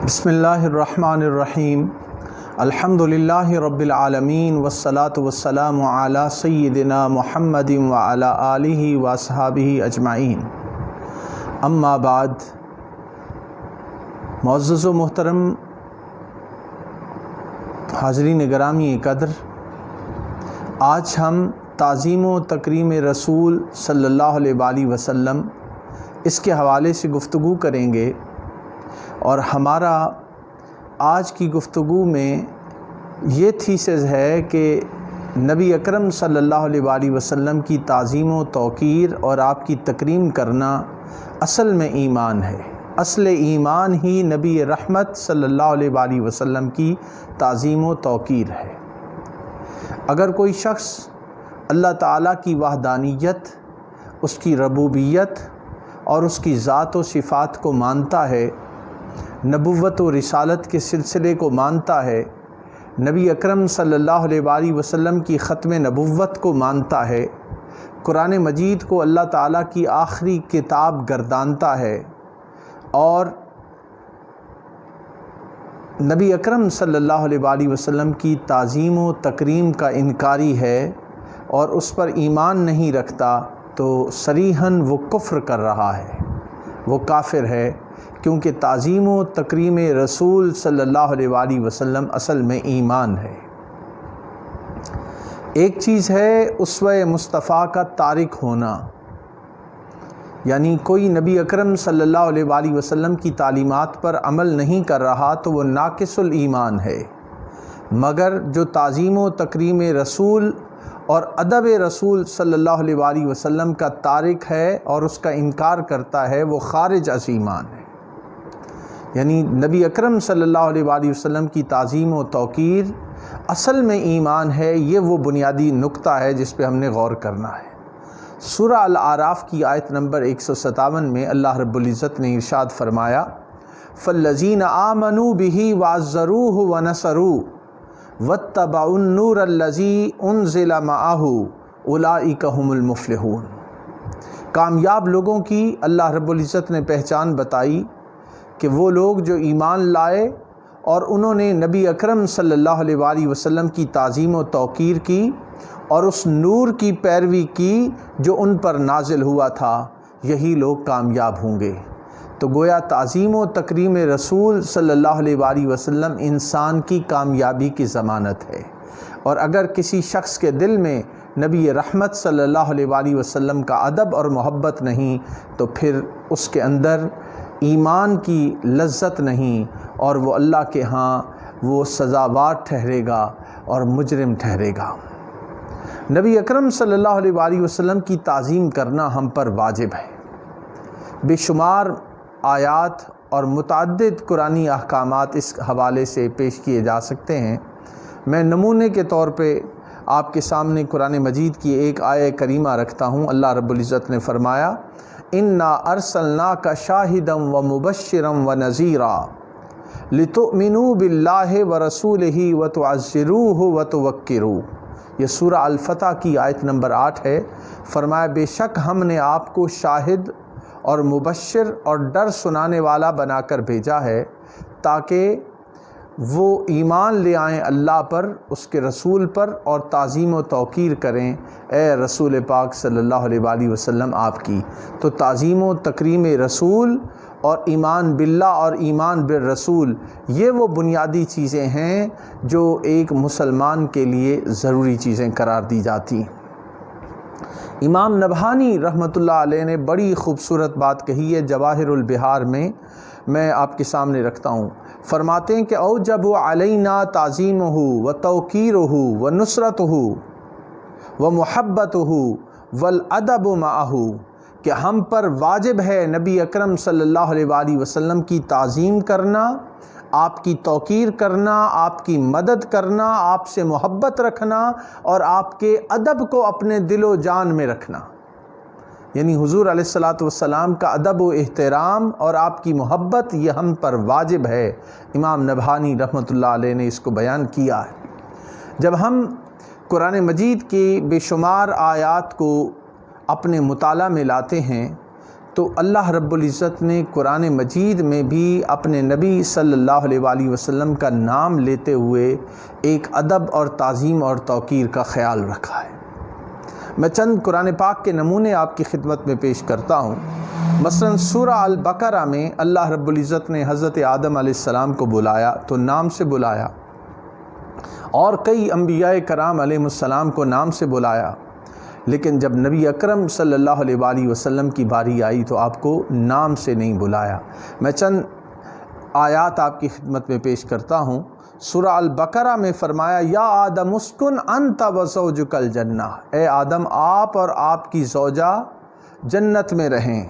بسم اللہ الرحمن الرحیم الحمدللہ رب العالمین والصلاة والسلام علی سیدنا محمد وعلی آلہ واصحابہ اجمعین، اما بعد۔ معزز و محترم حاضرین گرامی قدر، آج ہم تعظیم و تکریم رسول صلی اللہ علیہ وآلہ وسلم اس کے حوالے سے گفتگو کریں گے، اور ہمارا آج کی گفتگو میں یہ تھیسز ہے کہ نبی اکرم صلی اللہ علیہ وآلہ وسلم کی تعظیم و توقیر اور آپ کی تکریم کرنا اصل میں ایمان ہے۔ اصل ایمان ہی نبی رحمت صلی اللہ علیہ وآلہ وسلم کی تعظیم و توقیر ہے۔ اگر کوئی شخص اللہ تعالیٰ کی وحدانیت، اس کی ربوبیت اور اس کی ذات و صفات کو مانتا ہے، نبوت و رسالت کے سلسلے کو مانتا ہے، نبی اکرم صلی اللہ علیہ وآلہ وسلم کی ختم نبوت کو مانتا ہے، قرآن مجید کو اللہ تعالیٰ کی آخری کتاب گردانتا ہے، اور نبی اکرم صلی اللہ علیہ وآلہ وسلم کی تعظیم و تکریم کا انکاری ہے اور اس پر ایمان نہیں رکھتا، تو صریحاً وہ کفر کر رہا ہے، وہ کافر ہے، کیونکہ تعظیم و تکریم رسول صلی اللہ علیہ وآلہ وسلم اصل میں ایمان ہے۔ ایک چیز ہے اسوہ مصطفیٰ کا تارک ہونا، یعنی کوئی نبی اکرم صلی اللہ علیہ وآلہ وسلم کی تعلیمات پر عمل نہیں کر رہا تو وہ ناقص الایمان ہے، مگر جو تعظیم و تکریم رسول اور ادب رسول صلی اللہ علیہ وآلہ وسلم کا تارک ہے اور اس کا انکار کرتا ہے، وہ خارج از ایمان ہے۔ یعنی نبی اکرم صلی اللہ علیہ وآلہ وسلم کی تعظیم و توقیر اصل میں ایمان ہے، یہ وہ بنیادی نقطہ ہے جس پہ ہم نے غور کرنا ہے۔ سورہ الاعراف کی آیت نمبر 157 میں اللہ رب العزت نے ارشاد فرمایا، فَالَّذِينَ آمَنُوا بِهِ وَعَزَّرُوهُ وَنَصَرُوهُ وَاتَّبَعُوا النُّورَ الَّذِي أُنزِلَ مَعَهُ أُولَٰئِكَ هُمُ الْمُفْلِحُونَ۔ کامیاب لوگوں کی اللہ رب العزت نے پہچان بتائی کہ وہ لوگ جو ایمان لائے اور انہوں نے نبی اکرم صلی اللہ علیہ وآلہ وسلم کی تعظیم و توقیر کی اور اس نور کی پیروی کی جو ان پر نازل ہوا تھا، یہی لوگ کامیاب ہوں گے۔ تو گویا تعظیم و تکریم رسول صلی اللہ علیہ وآلہ وسلم انسان کی کامیابی کی ضمانت ہے، اور اگر کسی شخص کے دل میں نبی رحمت صلی اللہ علیہ وآلہ وسلم کا ادب اور محبت نہیں تو پھر اس کے اندر ایمان کی لذت نہیں، اور وہ اللہ کے ہاں وہ سزاوار ٹھہرے گا اور مجرم ٹھہرے گا۔ نبی اکرم صلی اللہ علیہ وآلہ وسلم کی تعظیم کرنا ہم پر واجب ہے۔ بے شمار آیات اور متعدد قرآنی احکامات اس حوالے سے پیش کیے جا سکتے ہیں۔ میں نمونے کے طور پہ آپ کے سامنے قرآن مجید کی ایک آیہ کریمہ رکھتا ہوں۔ اللہ رب العزت نے فرمایا، اِنَّا أَرْسَلْنَاكَ شَاهِدًا وَمُبَشِّرًا وَنَذِيرًا لِتُؤْمِنُوا بِاللَّهِ وَرَسُولِهِ وَتُعَزِّرُوهُ وَتُوَقِّرُوهُ۔ یہ سورہ الفتح کی آیت نمبر 8 ہے۔ فرمایا، بے شک ہم نے آپ کو شاہد اور مبشر اور ڈر سنانے والا بنا کر بھیجا ہے، تاکہ وہ ایمان لے آئیں اللہ پر، اس کے رسول پر، اور تعظیم و توقیر کریں اے رسول پاک صلی اللہ علیہ وآلہ وسلم آپ کی۔ تو تعظیم و تکریم رسول اور ایمان باللہ اور ایمان بالرسول، یہ وہ بنیادی چیزیں ہیں جو ایک مسلمان کے لیے ضروری چیزیں قرار دی جاتی ہیں۔ امام نبہانی رحمۃ اللہ علیہ نے بڑی خوبصورت بات کہی ہے جواہر البحار میں آپ کے سامنے رکھتا ہوں۔ فرماتے ہیں کہ اوجب علینا تعظیمہ و توقیرہ و نصرتہ و محبتہ والادب معہ، کہ ہم پر واجب ہے نبی اکرم صلی اللہ علیہ وآلہ وسلم کی تعظیم کرنا، آپ کی توقیر کرنا، آپ کی مدد کرنا، آپ سے محبت رکھنا، اور آپ کے ادب کو اپنے دل و جان میں رکھنا۔ یعنی حضور علیہ الصلاۃ والسلام کا ادب و احترام اور آپ کی محبت یہ ہم پر واجب ہے۔ امام نبہانی رحمۃ اللہ علیہ نے اس کو بیان کیا ہے۔ جب ہم قرآن مجید کی بے شمار آیات کو اپنے مطالعہ میں لاتے ہیں تو اللہ رب العزت نے قرآن مجید میں بھی اپنے نبی صلی اللہ علیہ وآلہ وسلم کا نام لیتے ہوئے ایک ادب اور تعظیم اور توقیر کا خیال رکھا ہے۔ میں چند قرآن پاک کے نمونے آپ کی خدمت میں پیش کرتا ہوں۔ مثلا سورہ البقرہ میں اللہ رب العزت نے حضرت آدم علیہ السلام کو بلایا تو نام سے بلایا، اور کئی انبیاء کرام علیہ السلام کو نام سے بلایا، لیکن جب نبی اکرم صلی اللہ علیہ وآلہ وسلم کی باری آئی تو آپ کو نام سے نہیں بلایا۔ میں چند آیات آپ کی خدمت میں پیش کرتا ہوں۔ سورہ البقرہ میں فرمایا یا آدم اسکن انت وزوجک الجنہ، اے آدم آپ اور آپ کی زوجہ جنت میں رہیں۔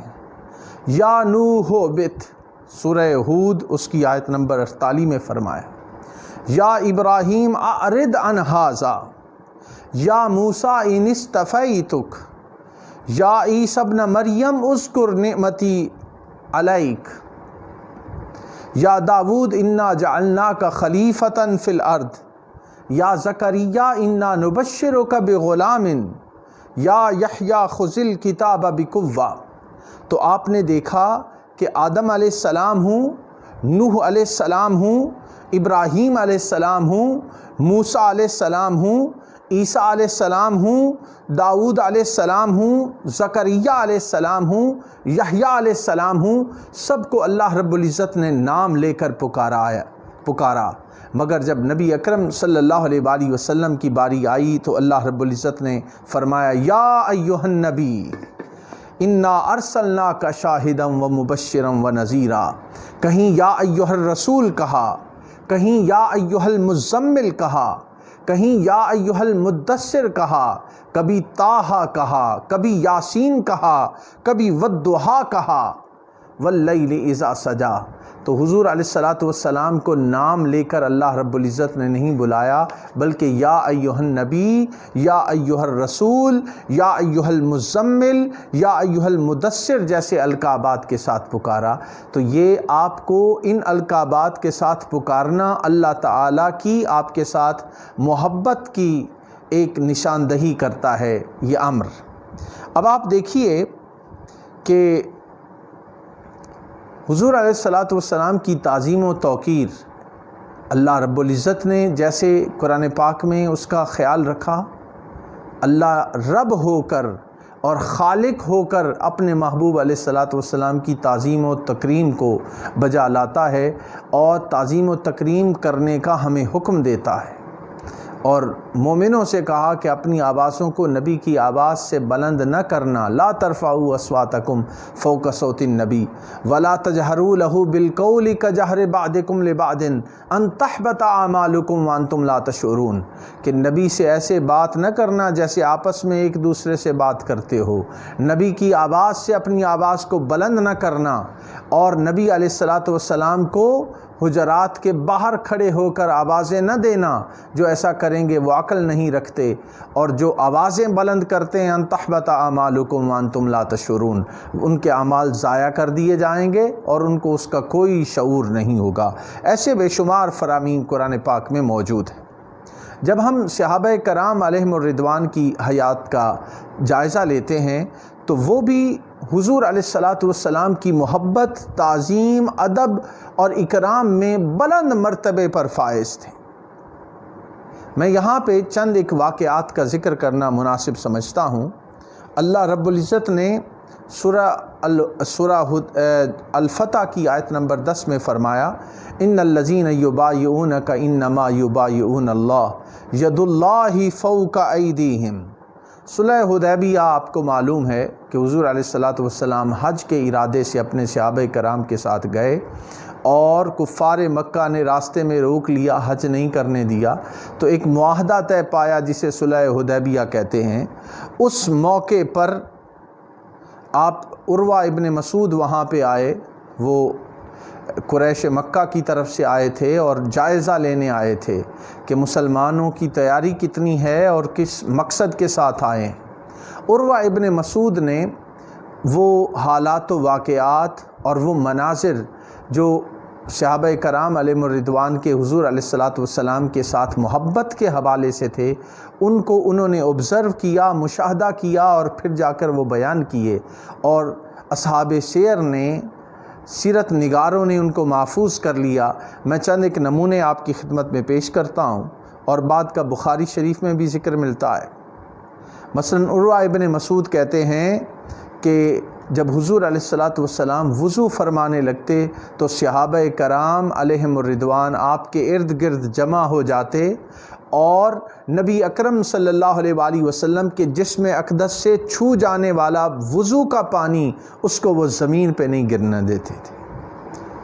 یا نوح اہبط، سورہ ہود اس کی آیت نمبر 48 میں فرمایا یا ابراہیم اعرض عن ھذا، یا موسیٰ ان اصطفیتک، یا عیسی ابن مریم اذکر نعمتی علیک، یا داود انا جعلناک خلیفۃ فی الارض، یا زکریا انا نبشرک بغلام، یا یحییٰ خذ الکتاب بقوہ۔ تو آپ نے دیکھا کہ آدم علیہ السلام ہوں، نوح علیہ السلام ہوں، ابراہیم علیہ السلام ہوں، موسیٰ علیہ السلام ہوں، عیسیٰ علیہ السلام ہوں، داؤد علیہ السلام ہوں، زکریا علیہ السلام ہوں، یحییٰ علیہ السلام ہوں، سب کو اللہ رب العزت نے نام لے کر پکارا۔ مگر جب نبی اکرم صلی اللہ علیہ وآلہ وسلم کی باری آئی تو اللہ رب العزت نے فرمایا یا ایھا النبی انا ارسلناک شاہدا ومبشرا ونذیرا، کہیں یا ایھا الرسول کہا، کہیں یا ایھا المزمل کہا، کہیں یا ایھا المدثر کہا، کبھی طٰہٰ کہا، کبھی یاسین کہا، کبھی والضحیٰ کہا، واللیل اذا سجا۔ تو حضور علیہ السلام کو نام لے کر اللہ رب العزت نے نہیں بلایا، بلکہ یا ایھا النبی، یا ایھا الرسول، یا ایھا المزمل، یا ایھا المدثر جیسے القابات کے ساتھ پکارا۔ تو یہ آپ کو ان القابات کے ساتھ پکارنا اللہ تعالیٰ کی آپ کے ساتھ محبت کی ایک نشاندہی کرتا ہے یہ امر۔ اب آپ دیکھیے کہ حضور علیہ السلام کی تعظیم و توقیر اللہ رب العزت نے جیسے قرآن پاک میں اس کا خیال رکھا، اللہ رب ہو کر اور خالق ہو کر اپنے محبوب علیہ السلام کی تعظیم و تکریم کو بجا لاتا ہے، اور تعظیم و تکریم کرنے کا ہمیں حکم دیتا ہے، اور مومنوں سے کہا کہ اپنی آوازوں کو نبی کی آواز سے بلند نہ کرنا، لا ترفعوا اصواتکم فوق صوت النبی ولا تجہروا لہ بالقول کجہر بعضکم لبعض ان تحبط اعمالکم وانتم لا تشعرون، کہ نبی سے ایسے بات نہ کرنا جیسے آپس میں ایک دوسرے سے بات کرتے ہو، نبی کی آواز سے اپنی آواز کو بلند نہ کرنا، اور نبی علیہ السلام کو حجرات کے باہر کھڑے ہو کر آوازیں نہ دینا، جو ایسا کریں گے وہ عقل نہیں رکھتے، اور جو آوازیں بلند کرتے ہیں ان تحبط اعمالکم وانتم لا تشعرون، ان کے اعمال ضائع کر دیے جائیں گے اور ان کو اس کا کوئی شعور نہیں ہوگا۔ ایسے بے شمار فرامین قرآن پاک میں موجود ہیں۔ جب ہم صحابہ کرام علیہم الرضوان کی حیات کا جائزہ لیتے ہیں تو وہ بھی حضور علیہ السلام کی محبت، تعظیم، ادب اور اکرام میں بلند مرتبے پر فائز تھے۔ میں یہاں پہ چند ایک واقعات کا ذکر کرنا مناسب سمجھتا ہوں۔ اللہ رب العزت نے سورہ الفتح کی آیت نمبر 10 میں فرمایا ان الذین یبایعونک انما یبایعون اللہ ید اللہ فوق ایدیہم۔ صلح حدیبیہ آپ کو معلوم ہے کہ حضور علیہ السلام حج کے ارادے سے اپنے صحابہ کرام کے ساتھ گئے، اور کفار مکہ نے راستے میں روک لیا، حج نہیں کرنے دیا، تو ایک معاہدہ طے پایا جسے صلح حدیبیہ کہتے ہیں۔ اس موقع پر آپ عروہ ابن مسعود وہاں پہ آئے، وہ قریش مکہ کی طرف سے آئے تھے اور جائزہ لینے آئے تھے کہ مسلمانوں کی تیاری کتنی ہے اور کس مقصد کے ساتھ آئے۔ عروہ ابن مسعود نے وہ حالات و واقعات اور وہ مناظر جو صحابہ کرام علیہم الرضوان کے حضور علیہ السلام کے ساتھ محبت کے حوالے سے تھے، ان کو انہوں نے آبزرو کیا، مشاہدہ کیا، اور پھر جا کر وہ بیان کیے، اور اصحاب سیر نے، سیرت نگاروں نے ان کو محفوظ کر لیا۔ میں چند ایک نمونے آپ کی خدمت میں پیش کرتا ہوں، اور بعد کا بخاری شریف میں بھی ذکر ملتا ہے۔ مثلا عروہ ابن مسعود کہتے ہیں کہ جب حضور علیہ السلام وضو فرمانے لگتے تو صحابہ کرام علیہم الرضوان آپ کے ارد گرد جمع ہو جاتے، اور نبی اکرم صلی اللہ علیہ وآلہ وسلم کے جسم اقدس سے چھو جانے والا وضو کا پانی اس کو وہ زمین پہ نہیں گرنے دیتے تھے،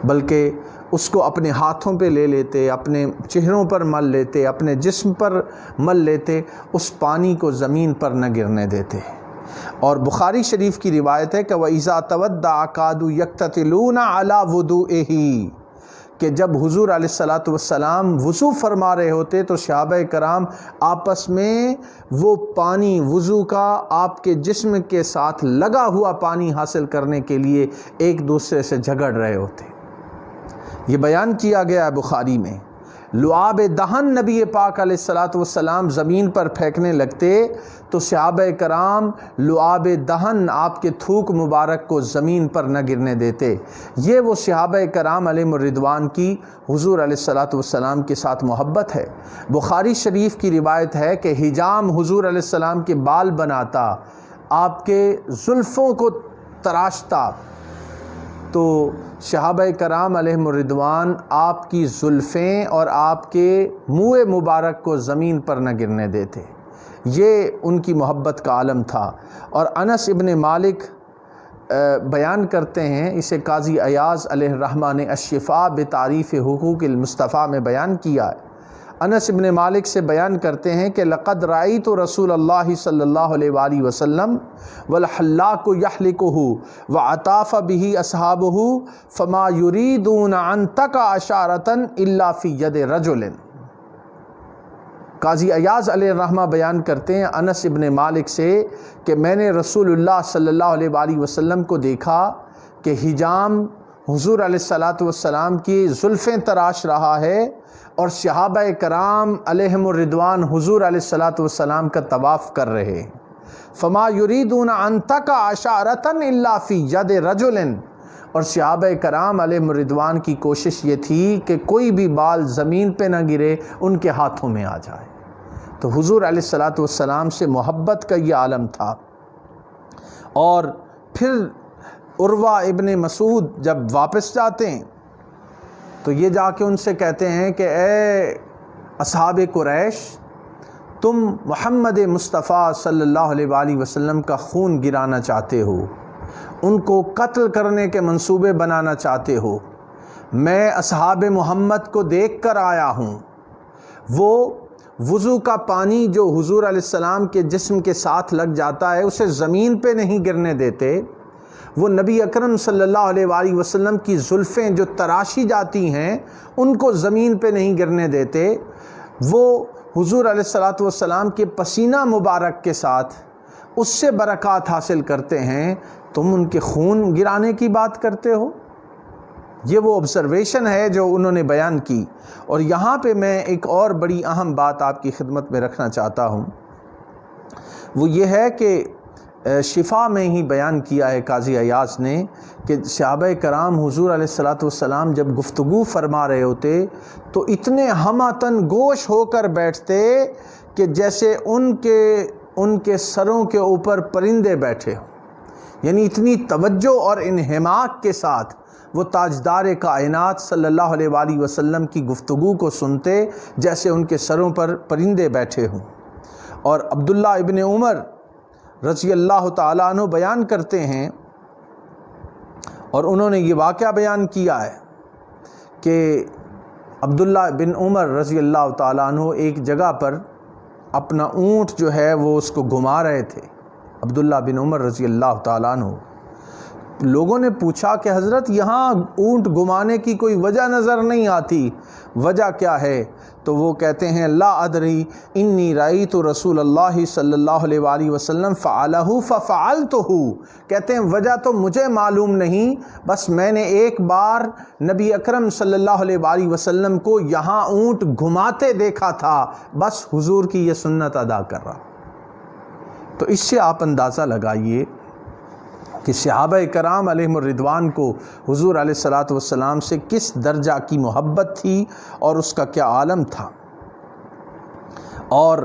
بلکہ اس کو اپنے ہاتھوں پہ لے لیتے، اپنے چہروں پر مل لیتے، اپنے جسم پر مل لیتے، اس پانی کو زمین پر نہ گرنے دیتے۔ اور بخاری شریف کی روایت ہے کہ وَإِذَا تَوَضَّأَ كَادُوا يَقْتَتِلُونَ عَلَى وُضُوئِهِ، کہ جب حضور علیہ السلام وضو فرما رہے ہوتے تو صحابہ کرام آپس میں وہ پانی وضو کا آپ کے جسم کے ساتھ لگا ہوا پانی حاصل کرنے کے لیے ایک دوسرے سے جھگڑ رہے ہوتے۔ یہ بیان کیا گیا ہے بخاری میں۔ لعاب دہن نبی پاک علیہ السلام زمین پر پھینکنے لگتے تو صحابہ کرام لعاب دہن آپ کے تھوک مبارک کو زمین پر نہ گرنے دیتے۔ یہ وہ صحابہ کرام علیہم الرضوان کی حضور علیہ السلام کے ساتھ محبت ہے۔ بخاری شریف کی روایت ہے کہ حجام حضور علیہ السلام کے بال بناتا، آپ کے زلفوں کو تراشتا، تو صحابہ کرام علیہم الرضوان آپ کی زلفیں اور آپ کے منہ مبارک کو زمین پر نہ گرنے دیتے۔ یہ ان کی محبت کا عالم تھا۔ اور انس ابن مالک بیان کرتے ہیں، اسے قاضی ایاز علیہ الرحمہ نے الشفاء بتعریف حقوق المصطفیٰ میں بیان کیا ہے۔ انس ابن مالک سے بیان کرتے ہیں کہ لقد رأیت رسول اللہ صلی اللہ علیہ وآلہ وسلم والحلاق یحلقہ وعطاف بہ اصحابہ فما یریدون ان تقع اشارۃ الا فی ید رجل۔ قاضی ایاز علیہ الرحمہ بیان کرتے ہیں انس ابن مالک سے کہ میں نے رسول اللہ صلی اللہ علیہ وآلہ وسلم کو دیکھا کہ حجام حضور علیہ السلام کی زلفیں تراش رہا ہے، اور صحابہ کرام علیہم الرضوان حضور علیہ السلام کا طواف کر رہے۔ فما یریدون ان تقع اشارۃ الا فی ید رجل، اور صحابہ کرام علیہم الرضوان کی کوشش یہ تھی کہ کوئی بھی بال زمین پہ نہ گرے، ان کے ہاتھوں میں آ جائے۔ تو حضور علیہ السلام سے محبت کا یہ عالم تھا۔ اور پھر عروہ ابن مسعود جب واپس جاتے ہیں تو یہ جا کے ان سے کہتے ہیں کہ اے اصحاب قریش، تم محمد مصطفیٰ صلی اللہ علیہ وآلہ وسلم کا خون گرانا چاہتے ہو، ان کو قتل کرنے کے منصوبے بنانا چاہتے ہو۔ میں اصحاب محمد کو دیکھ کر آیا ہوں، وہ وضو کا پانی جو حضور علیہ السلام کے جسم کے ساتھ لگ جاتا ہے اسے زمین پہ نہیں گرنے دیتے، وہ نبی اکرم صلی اللہ علیہ وآلہ وسلم کی زلفیں جو تراشی جاتی ہیں ان کو زمین پہ نہیں گرنے دیتے، وہ حضور علیہ السلام کے پسینہ مبارک کے ساتھ اس سے برکات حاصل کرتے ہیں، تم ان کے خون گرانے کی بات کرتے ہو۔ یہ وہ آبزرویشن ہے جو انہوں نے بیان کی۔ اور یہاں پہ میں ایک اور بڑی اہم بات آپ کی خدمت میں رکھنا چاہتا ہوں، وہ یہ ہے کہ شفا میں ہی بیان کیا ہے قاضی ایاز نے کہ صحابہ کرام حضور علیہ السلام جب گفتگو فرما رہے ہوتے تو اتنے ہمہ گوش ہو کر بیٹھتے کہ جیسے ان کے سروں کے اوپر پرندے بیٹھے ہوں، یعنی اتنی توجہ اور انہماک کے ساتھ وہ تاجدار کائنات صلی اللہ علیہ وآلہ وسلم کی گفتگو کو سنتے جیسے ان کے سروں پر پرندے بیٹھے ہوں۔ اور عبداللہ ابن عمر رضی اللہ تعالیٰ عنہ بیان کرتے ہیں، اور انہوں نے یہ واقعہ بیان کیا ہے کہ عبداللہ بن عمر رضی اللہ تعالیٰ عنہ ایک جگہ پر اپنا اونٹ جو ہے وہ اس کو گھما رہے تھے۔ عبداللہ بن عمر رضی اللہ تعالیٰ عنہ، لوگوں نے پوچھا کہ حضرت یہاں اونٹ گھمانے کی کوئی وجہ نظر نہیں آتی، وجہ کیا ہے؟ تو وہ کہتے ہیں لا ادری انی رأیت رسول اللہ صلی اللہ علیہ وآلہ وسلم فعلہ ففعلتہ، کہتے ہیں وجہ تو مجھے معلوم نہیں، بس میں نے ایک بار نبی اکرم صلی اللہ علیہ وآلہ وسلم کو یہاں اونٹ گھماتے دیکھا تھا، بس حضور کی یہ سنت ادا کر رہا۔ تو اس سے آپ اندازہ لگائیے کہ صحابہ کرام علیہم الرضوان کو حضور علیہ الصلاۃ والسلام سے کس درجہ کی محبت تھی اور اس کا کیا عالم تھا۔ اور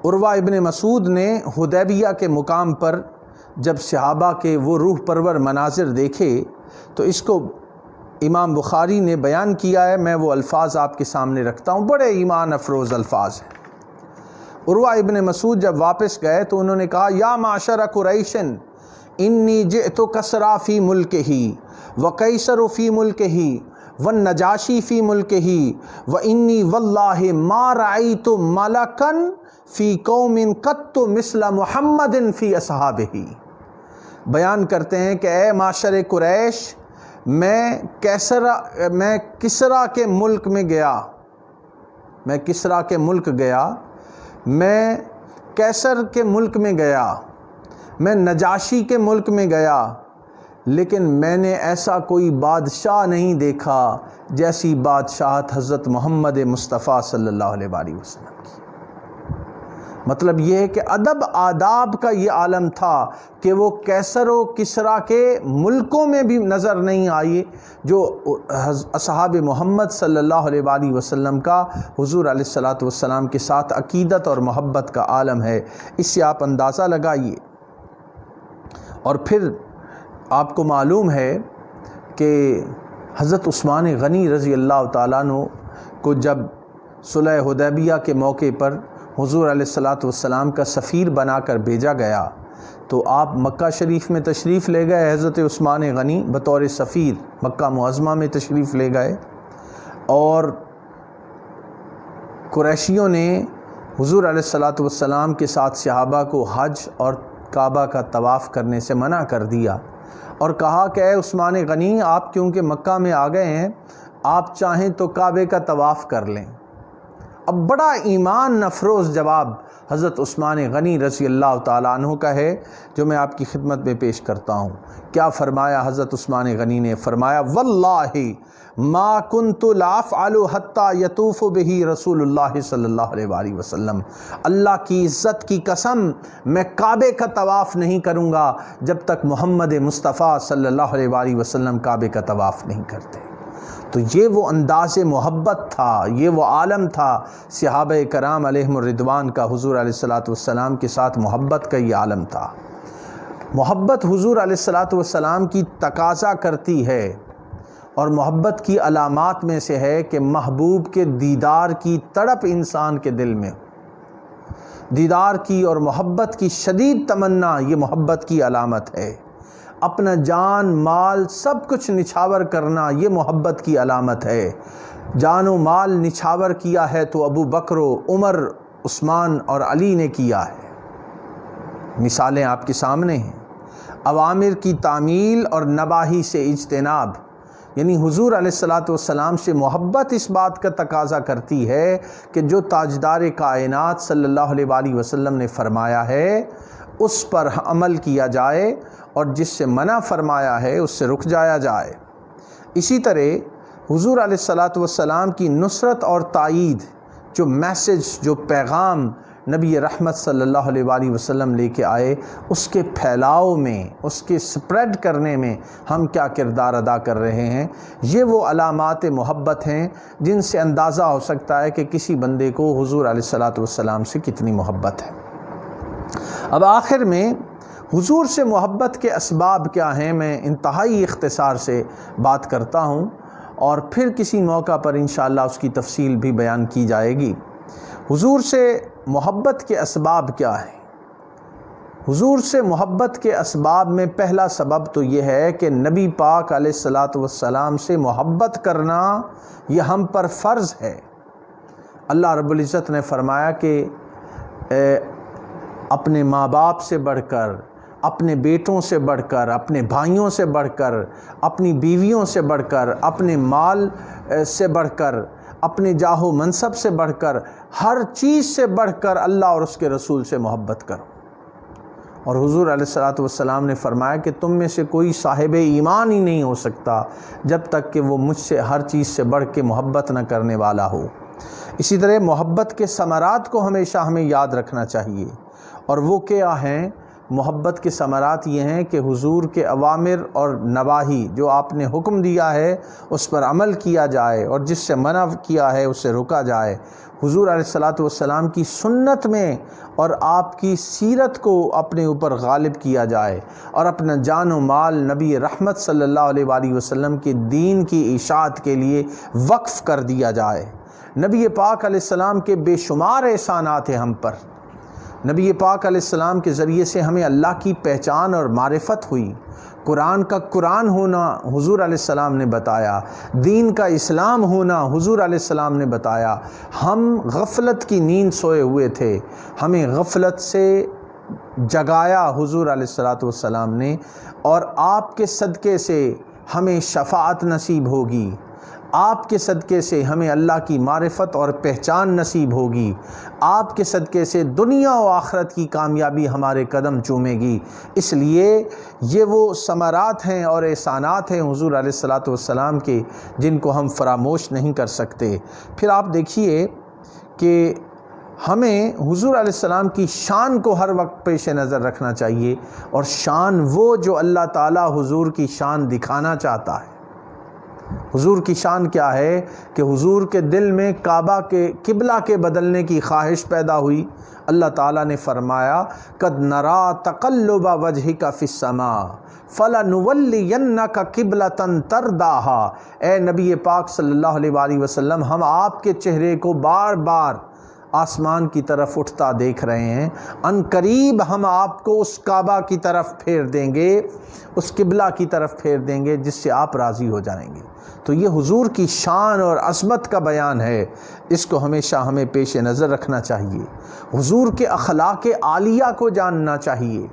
عروہ ابن مسعود نے حدیبیہ کے مقام پر جب صحابہ کے وہ روح پرور مناظر دیکھے تو اس کو امام بخاری نے بیان کیا ہے، میں وہ الفاظ آپ کے سامنے رکھتا ہوں، بڑے ایمان افروز الفاظ ہیں۔ عروہ ابن مسعود جب واپس گئے تو انہوں نے کہا یا معشر قریش انی جئت کسریٰ فی ملکہ وقیصر فی ملکہ والنجاشی فی ملکہ وانی واللہ ما رأیت ملکا فی قوم قط مثل محمد فی اصحابہ۔ بیان کرتے ہیں کہ اے معشر قریش، میں کسریٰ کے ملک میں گیا، میں کسریٰ کے ملک گیا، میں قیصر کے ملک میں گیا، میں نجاشی کے ملک میں گیا، لیکن میں نے ایسا کوئی بادشاہ نہیں دیکھا جیسی بادشاہت حضرت محمد مصطفیٰ صلی اللہ علیہ وآلہ وسلم کی۔ مطلب یہ ہے کہ ادب آداب کا یہ عالم تھا کہ وہ قیصر و کسریٰ کے ملکوں میں بھی نظر نہیں آئی جو اصحاب محمد صلی اللہ علیہ وآلہ وسلم کا حضور علیہ الصلاۃ والسلام کے ساتھ عقیدت اور محبت کا عالم ہے۔ اس سے آپ اندازہ لگائیے۔ اور پھر آپ کو معلوم ہے کہ حضرت عثمان غنی رضی اللہ تعالیٰ عنہ کو جب صلح حدیبیہ کے موقع پر حضور علیہ الصلاۃ والسلام کا سفیر بنا کر بھیجا گیا تو آپ مکہ شریف میں تشریف لے گئے، حضرت عثمان غنی بطور سفیر مکہ معظمہ میں تشریف لے گئے، اور قریشیوں نے حضور علیہ الصلاۃ والسلام کے ساتھ صحابہ کو حج اور کعبہ کا طواف کرنے سے منع کر دیا اور کہا کہ اے عثمان غنی، آپ کیونکہ مکہ میں آ گئے ہیں، آپ چاہیں تو کعبے کا طواف کر لیں۔ اب بڑا ایمان افروز جواب حضرت عثمان غنی رضی اللہ تعالیٰ عنہ کا ہے جو میں آپ کی خدمت میں پیش کرتا ہوں۔ کیا فرمایا حضرت عثمان غنی نے؟ فرمایا واللہ ما کنت لافعل حتی یطوف بہ رسول اللہ صلی اللہ علیہ وآلہ وسلم، اللہ کی عزت کی قسم میں کعبے کا طواف نہیں کروں گا جب تک محمد مصطفیٰ صلی اللہ علیہ وآلہ وسلم کعبے کا طواف نہیں کرتے۔ تو یہ وہ انداز محبت تھا، یہ وہ عالم تھا صحابہ کرام علیہم الرضوان کا، حضور علیہ الصلاۃ والسلام کے ساتھ محبت کا یہ عالم تھا۔ محبت حضور علیہ الصلاۃ والسلام کی تقاضا کرتی ہے، اور محبت کی علامات میں سے ہے کہ محبوب کے دیدار کی تڑپ انسان کے دل میں، دیدار کی اور محبت کی شدید تمنا یہ محبت کی علامت ہے۔ اپنا جان مال سب کچھ نچھاور کرنا یہ محبت کی علامت ہے۔ جان و مال نچھاور کیا ہے تو ابو بکر و عمر، عثمان اور علی نے کیا ہے۔ مثالیں آپ کے سامنے ہیں۔ اوامر کی تعمیل اور نواہی سے اجتناب، یعنی حضور علیہ الصلاۃ والسلام سے محبت اس بات کا تقاضا کرتی ہے کہ جو تاجدار کائنات صلی اللہ علیہ وآلہ وسلم نے فرمایا ہے اس پر عمل کیا جائے، اور جس سے منع فرمایا ہے اس سے رک جایا جائے۔ اسی طرح حضور علیہ الصلاۃ والسلام کی نصرت اور تائید، جو میسج، جو پیغام نبی رحمت صلی اللہ علیہ وآلہ وسلم لے کے آئے، اس کے پھیلاؤ میں، اس کے سپریڈ کرنے میں ہم کیا کردار ادا کر رہے ہیں، یہ وہ علامات محبت ہیں جن سے اندازہ ہو سکتا ہے کہ کسی بندے کو حضور علیہ الصلاۃ والسلام سے کتنی محبت ہے۔ اب آخر میں حضور سے محبت کے اسباب کیا ہیں، میں انتہائی اختصار سے بات کرتا ہوں، اور پھر کسی موقع پر انشاءاللہ اس کی تفصیل بھی بیان کی جائے گی۔ حضور سے محبت کے اسباب کیا ہیں؟ حضور سے محبت کے اسباب میں پہلا سبب تو یہ ہے کہ نبی پاک علیہ الصلاۃ والسلام سے محبت کرنا یہ ہم پر فرض ہے۔ اللہ رب العزت نے فرمایا کہ اپنے ماں باپ سے بڑھ کر، اپنے بیٹوں سے بڑھ کر، اپنے بھائیوں سے بڑھ کر، اپنی بیویوں سے بڑھ کر، اپنے مال سے بڑھ کر، اپنے جاہ و منصب سے بڑھ کر، ہر چیز سے بڑھ کر اللہ اور اس کے رسول سے محبت کرو۔ اور حضور علیہ الصلاۃ والسلام نے فرمایا کہ تم میں سے کوئی صاحب ایمان ہی نہیں ہو سکتا جب تک کہ وہ مجھ سے ہر چیز سے بڑھ کے محبت نہ کرنے والا ہو۔ اسی طرح محبت کے ثمرات کو ہمیشہ ہمیں یاد رکھنا چاہیے، اور وہ کیا ہیں محبت کے ثمرات یہ ہیں کہ حضور کے اوامر اور نواہی جو آپ نے حکم دیا ہے اس پر عمل کیا جائے، اور جس سے منع کیا ہے اس سے رکا جائے۔ حضور علیہ الصلاۃ والسلام کی سنت میں اور آپ کی سیرت کو اپنے اوپر غالب کیا جائے، اور اپنا جان و مال نبی رحمت صلی اللہ علیہ وآلہ وسلم کے دین کی اشاعت کے لیے وقف کر دیا جائے۔ نبی پاک علیہ السلام کے بے شمار احسانات ہیں ہم پر۔ نبی پاک علیہ السلام کے ذریعے سے ہمیں اللہ کی پہچان اور معرفت ہوئی۔ قرآن کا قرآن ہونا حضور علیہ السلام نے بتایا، دین کا اسلام ہونا حضور علیہ السلام نے بتایا۔ ہم غفلت کی نیند سوئے ہوئے تھے، ہمیں غفلت سے جگایا حضور علیہ الصلاۃ والسلام نے، اور آپ کے صدقے سے ہمیں شفاعت نصیب ہوگی، آپ کے صدقے سے ہمیں اللہ کی معرفت اور پہچان نصیب ہوگی، آپ کے صدقے سے دنیا و آخرت کی کامیابی ہمارے قدم چومے گی۔ اس لیے یہ وہ ثمرات ہیں اور احسانات ہیں حضور علیہ الصلاۃ والسلام کے، جن کو ہم فراموش نہیں کر سکتے۔ پھر آپ دیکھیے کہ ہمیں حضور علیہ السلام کی شان کو ہر وقت پیش نظر رکھنا چاہیے، اور شان وہ جو اللہ تعالیٰ حضور کی شان دکھانا چاہتا ہے۔ حضور کی شان کیا ہے کہ حضور کے دل میں کعبہ کے قبلہ کے بدلنے کی خواہش پیدا ہوئی۔ اللہ تعالیٰ نے فرمایا قد نرا تقلب وجہک فی السماء فلنولینک قبلۃ ترضاها۔ اے نبی پاک صلی اللہ علیہ وآلہ وسلم، ہم آپ کے چہرے کو بار بار آسمان کی طرف اٹھتا دیکھ رہے ہیں، ان قریب ہم آپ کو اس کعبہ کی طرف پھیر دیں گے، اس قبلہ کی طرف پھیر دیں گے جس سے آپ راضی ہو جائیں گے۔ تو یہ حضور کی شان اور عظمت کا بیان ہے، اس کو ہمیشہ ہمیں پیش نظر رکھنا چاہیے۔ حضور کے اخلاق عالیہ کو جاننا چاہیے،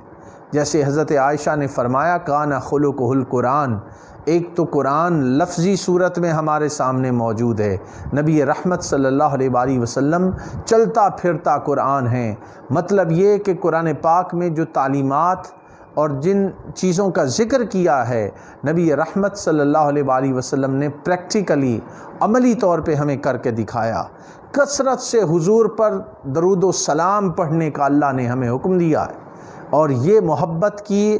جیسے حضرت عائشہ نے فرمایا کان خلقہ القرآن۔ ایک تو قرآن لفظی صورت میں ہمارے سامنے موجود ہے، نبی رحمت صلی اللہ علیہ وآلہ وسلم چلتا پھرتا قرآن ہے۔ مطلب یہ کہ قرآن پاک میں جو تعلیمات اور جن چیزوں کا ذکر کیا ہے، نبی رحمت صلی اللہ علیہ وآلہ وسلم نے پریکٹیکلی عملی طور پہ ہمیں کر کے دکھایا۔ کثرت سے حضور پر درود و سلام پڑھنے کا اللہ نے ہمیں حکم دیا ہے، اور یہ محبت کی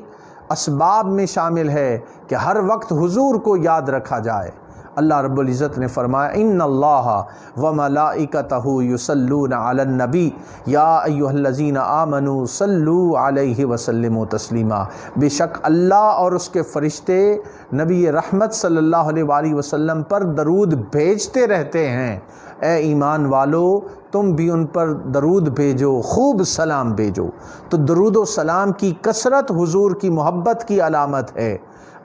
اسباب میں شامل ہے کہ ہر وقت حضور کو یاد رکھا جائے۔ اللہ رب العزت نے فرمایا ان اللہ وملائکتہ یصلون علی النبی یا ایھا الذین آمنوا صلوا علیہ وسلموا تسلیما۔ بے شک اللہ اور اس کے فرشتے نبی رحمت صلی اللہ علیہ وآلہ وسلم پر درود بھیجتے رہتے ہیں۔ اے ایمان والو، تم بھی ان پر درود بھیجو، خوب سلام بھیجو۔ تو درود و سلام کی کثرت حضور کی محبت کی علامت ہے،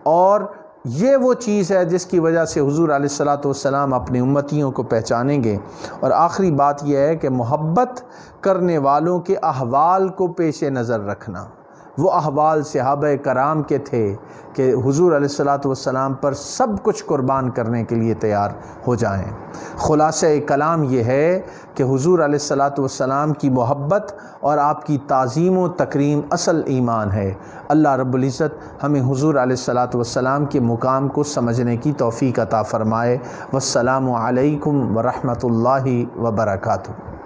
اور یہ وہ چیز ہے جس کی وجہ سے حضور علیہ الصلاۃ والسلام اپنی امتیوں کو پہچانیں گے۔ اور آخری بات یہ ہے کہ محبت کرنے والوں کے احوال کو پیش نظر رکھنا۔ وہ احوال صحابہ کرام کے تھے کہ حضور علیہ الصلاۃ والسلام پر سب کچھ قربان کرنے کے لیے تیار ہو جائیں۔ خلاصہ کلام یہ ہے کہ حضور علیہ الصلاۃ والسلام کی محبت اور آپ کی تعظیم و تکریم اصل ایمان ہے۔ اللہ رب العزت ہمیں حضور علیہ الصلاۃ والسلام کے مقام کو سمجھنے کی توفیق عطا فرمائے۔ والسلام علیکم ورحمۃ اللہ وبرکاتہ۔